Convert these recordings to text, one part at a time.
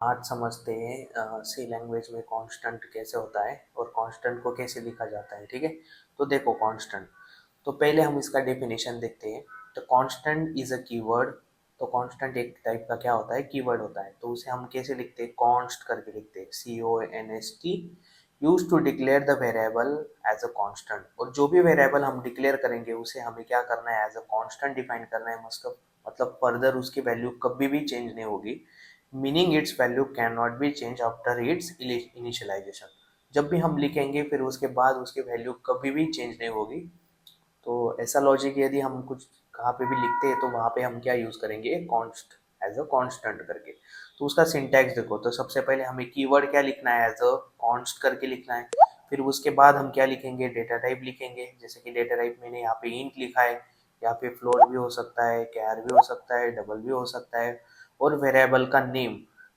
आज समझते हैं सी लैंग्वेज में कांस्टेंट कैसे होता है और कांस्टेंट को कैसे लिखा जाता है। ठीक है, तो देखो कांस्टेंट, तो पहले हम इसका डेफिनेशन देखते हैं। तो कांस्टेंट इज अ कीवर्ड। तो कांस्टेंट एक टाइप का क्या होता है, कीवर्ड होता है। तो उसे हम कैसे लिखते हैं, कॉन्स्ट करके लिखते हैं, CONST, use to declare the variable as a constant. और जो भी वेरिएबल हम डिक्लेयर करेंगे उसे हमें क्या करना है, एज अ कांस्टेंट डिफाइन करना है। मतलब फर्दर उसकी वैल्यू कभी भी चेंज नहीं होगी, meaning its value can not be change after its initialization. जब भी हम लिखेंगे फिर उसके बाद उसकी वैल्यू कभी भी चेंज नहीं होगी। तो ऐसा लॉजिक यदि हम कुछ कहाँ पे भी लिखते हैं तो वहाँ पे हम क्या यूज़ करेंगे, कॉन्स्ट, एज अ कांस्टेंट करके। तो उसका सिंटैक्स देखो, तो सबसे पहले हमें कीवर्ड क्या लिखना है, एज अ कॉन्स्ट करके लिखना है। फिर उसके बाद हम क्या लिखेंगे, डेटा टाइप लिखेंगे। जैसे कि डेटा टाइप मैंने यहाँ पे इंट लिखा है, यहाँ पे फ्लोट भी हो सकता है, कैर भी हो सकता है, डबल भी हो सकता है। और वेरिएबल का नेम,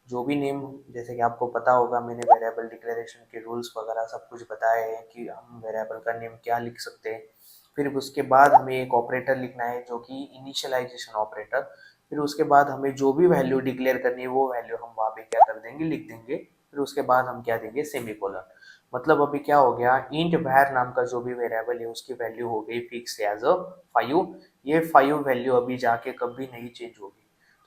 जो भी नेम, जैसे कि आपको पता होगा मैंने वेरिएबल डिक्लेरेशन के रूल्स वगैरह सब कुछ बताए हैं कि हम वेरिएबल का नेम क्या लिख सकते हैं। फिर उसके बाद हमें एक ऑपरेटर लिखना है जो कि इनिशियलाइजेशन ऑपरेटर। फिर उसके बाद हमें जो भी वैल्यू डिक्लेयर करनी है वो वैल्यू हम वहाँ पे क्या कर देंगे, लिख देंगे। फिर उसके बाद हम क्या देंगे, सेमीकोलन। मतलब अभी क्या हो गया, इंट var नाम का जो भी वेरिएबल है उसकी वैल्यू हो गई फिक्स एज अ 5। ये 5 वैल्यू अभी जाके कभी नहीं चेंज होगी।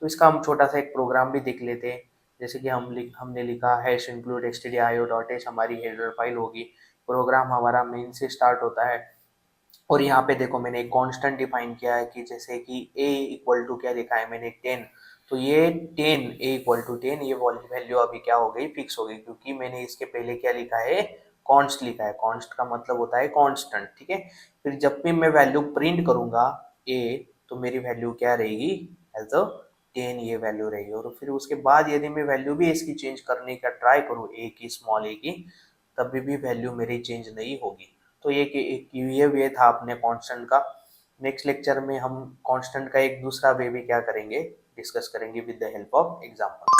तो इसका हम छोटा सा एक प्रोग्राम भी देख लेते हैं। जैसे कि हमने लिखा हैश इंक्लूड stdio.h, हमारी हेडर फाइल होगी। प्रोग्राम हमारा मेन से स्टार्ट होता है। और यहाँ पे देखो मैंने एक कांस्टेंट डिफाइन किया है कि जैसे कि a इक्वल टू क्या लिखा है मैंने, 10। तो ये 10, a इक्वल टू 10, ये वैल्यू अभी क्या हो गई, फिक्स हो गई, क्योंकि मैंने इसके पहले क्या लिखा है, कॉन्स्ट लिखा है। कॉन्स्ट का मतलब होता है कांस्टेंट। ठीक है, फिर जब भी मैं वैल्यू प्रिंट करूंगा a, तो मेरी वैल्यू क्या रहेगी, एज अ 10 ये वैल्यू रहेगी। और फिर उसके बाद यदि मैं वैल्यू भी इसकी चेंज करने का ट्राई करूँ, a की, स्मॉल a की, तभी भी वैल्यू मेरी चेंज नहीं होगी। तो ये था अपने कांस्टेंट का। नेक्स्ट लेक्चर में हम कांस्टेंट का एक दूसरा वे भी क्या करेंगे, डिस्कस करेंगे with the help of example.